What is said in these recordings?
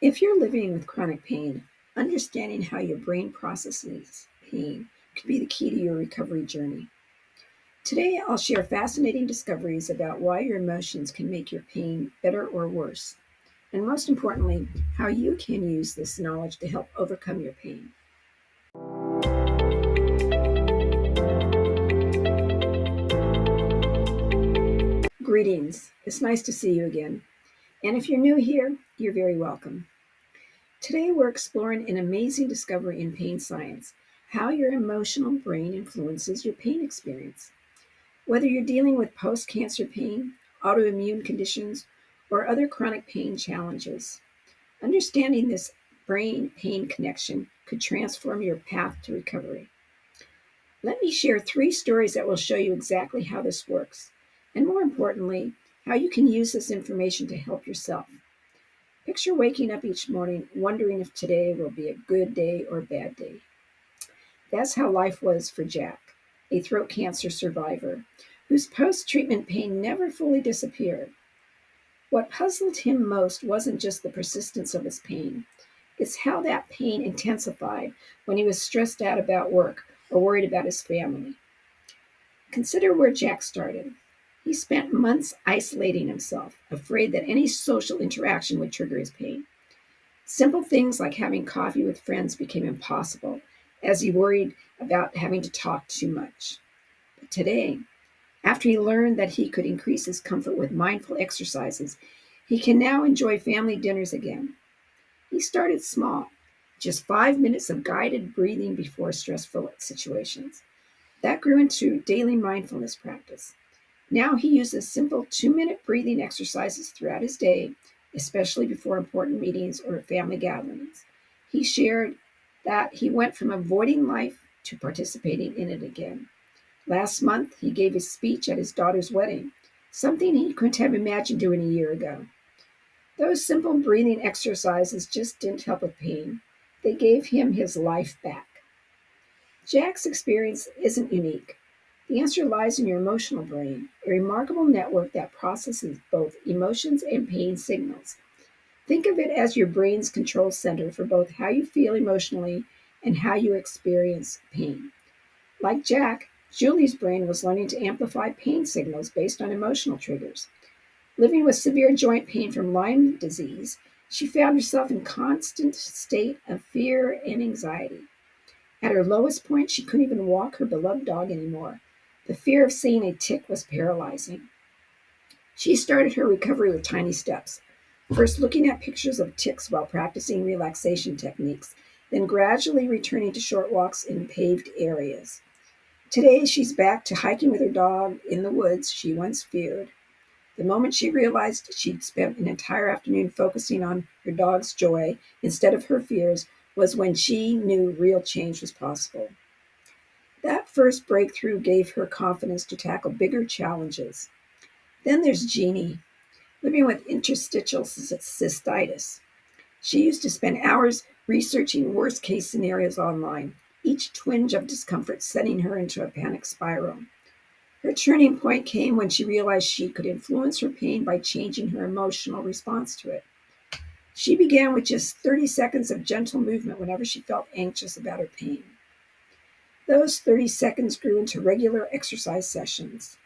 If you're living with chronic pain, understanding how your brain processes pain could be the key to your recovery journey. Today, I'll share fascinating discoveries about why your emotions can make your pain better or worse, and most importantly, how you can use this knowledge to help overcome your pain. Greetings. It's nice to see you again. And if you're new here, you're very welcome. Today, we're exploring an amazing discovery in pain science: how your emotional brain influences your pain experience. Whether you're dealing with post cancer pain, autoimmune conditions, or other chronic pain challenges, understanding this brain pain connection could transform your path to recovery. Let me share 3 stories that will show you exactly how this works, and more importantly, how you can use this information to help yourself. Picture waking up each morning wondering if today will be a good day or a bad day. That's how life was for Jack, a throat cancer survivor whose post treatment pain never fully disappeared. What puzzled him most wasn't just the persistence of his pain, it's how that pain intensified when he was stressed out about work or worried about his family. Consider where Jack started. He spent months isolating himself, afraid that any social interaction would trigger his pain. Simple things like having coffee with friends became impossible as he worried about having to talk too much. But today, after he learned that he could increase his comfort with mindful exercises, he can now enjoy family dinners again. He started small, just 5 minutes of guided breathing before stressful situations. That grew into daily mindfulness practice. Now he uses simple 2-minute breathing exercises throughout his day, especially before important meetings or family gatherings. He shared that he went from avoiding life to participating in it again. Last month, he gave a speech at his daughter's wedding, something he couldn't have imagined doing a year ago. Those simple breathing exercises just didn't help with pain. They gave him his life back. Jack's experience isn't unique. The answer lies in your emotional brain, a remarkable network that processes both emotions and pain signals. Think of it as your brain's control center for both how you feel emotionally and how you experience pain. Like Jack, Julie's brain was learning to amplify pain signals based on emotional triggers. Living with severe joint pain from Lyme disease, she found herself in constant state of fear and anxiety. At her lowest point, she couldn't even walk her beloved dog anymore. The fear of seeing a tick was paralyzing. She started her recovery with tiny steps, first looking at pictures of ticks while practicing relaxation techniques, then gradually returning to short walks in paved areas. Today, she's back to hiking with her dog in the woods she once feared. The moment she realized she'd spent an entire afternoon focusing on her dog's joy instead of her fears was when she knew real change was possible. That first breakthrough gave her confidence to tackle bigger challenges. Then there's Jeannie, living with interstitial cystitis. She used to spend hours researching worst case scenarios online, each twinge of discomfort sending her into a panic spiral. Her turning point came when she realized she could influence her pain by changing her emotional response to it. She began with just 30 seconds of gentle movement whenever she felt anxious about her pain. Those 30 seconds grew into regular exercise sessions.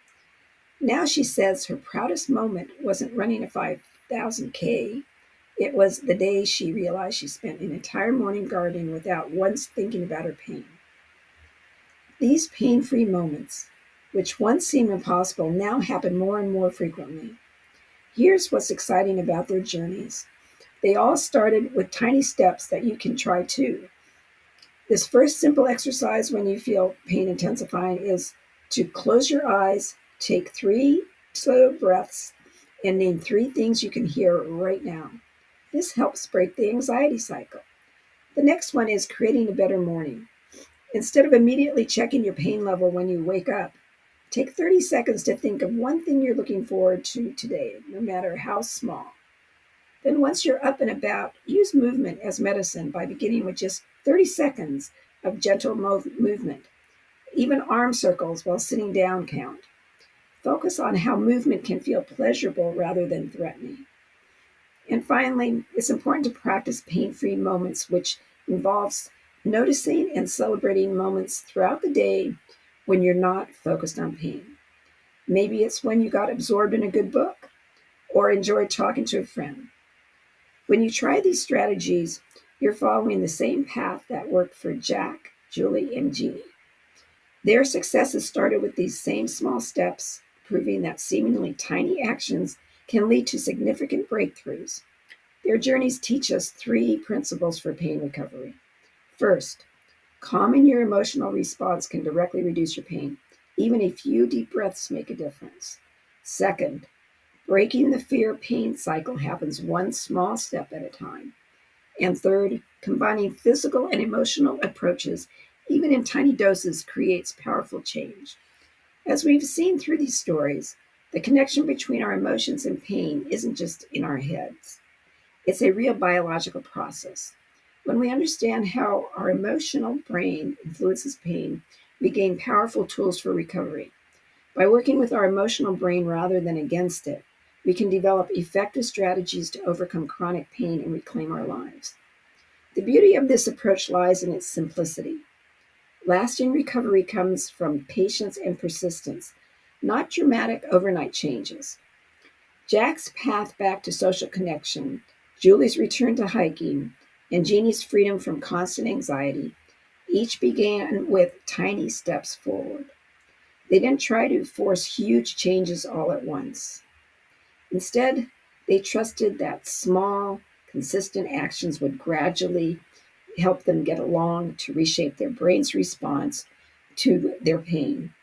Now she says her proudest moment wasn't running a 5,000K. It was the day she realized she spent an entire morning gardening without once thinking about her pain. These pain-free moments, which once seemed impossible, now happen more and more frequently. Here's what's exciting about their journeys. They all started with tiny steps that you can try too. This first simple exercise when you feel pain intensifying is to close your eyes, take 3 slow breaths, and name 3 things you can hear right now. This helps break the anxiety cycle. The next one is creating a better morning. Instead of immediately checking your pain level when you wake up, take 30 seconds to think of one thing you're looking forward to today, no matter how small. Then once you're up and about, use movement as medicine by beginning with just 30 seconds of gentle movement. Even arm circles while sitting down count. Focus on how movement can feel pleasurable rather than threatening. And finally, it's important to practice pain-free moments, which involves noticing and celebrating moments throughout the day when you're not focused on pain. Maybe it's when you got absorbed in a good book or enjoyed talking to a friend. When you try these strategies, you're following the same path that worked for Jack, Julie, and Jeannie. Their successes started with these same small steps, proving that seemingly tiny actions can lead to significant breakthroughs. Their journeys teach us three principles for pain recovery. First, calming your emotional response can directly reduce your pain. Even a few deep breaths make a difference. Second, breaking the fear pain cycle happens one small step at a time. And third, combining physical and emotional approaches, even in tiny doses, creates powerful change. As we've seen through these stories, the connection between our emotions and pain isn't just in our heads. It's a real biological process. When we understand how our emotional brain influences pain, we gain powerful tools for recovery. By working with our emotional brain rather than against it, we can develop effective strategies to overcome chronic pain and reclaim our lives. The beauty of this approach lies in its simplicity. Lasting recovery comes from patience and persistence, not dramatic overnight changes. Jack's path back to social connection, Julie's return to hiking, and Jeannie's freedom from constant anxiety each began with tiny steps forward. They didn't try to force huge changes all at once. Instead, they trusted that small, consistent actions would gradually help them get along to reshape their brain's response to their pain.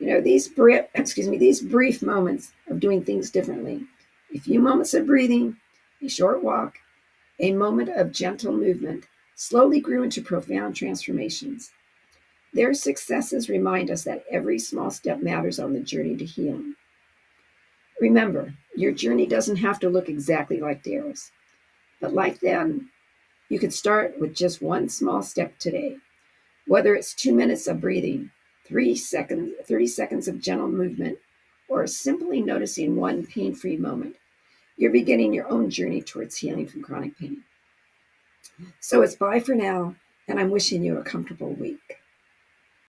These brief moments of doing things differently, a few moments of breathing, a short walk, a moment of gentle movement, slowly grew into profound transformations. Their successes remind us that every small step matters on the journey to healing. Remember, your journey doesn't have to look exactly like theirs, but like them, you can start with just one small step today. Whether it's 2 minutes of breathing, 30 seconds of gentle movement, or simply noticing one pain-free moment, you're beginning your own journey towards healing from chronic pain. So it's bye for now, and I'm wishing you a comfortable week.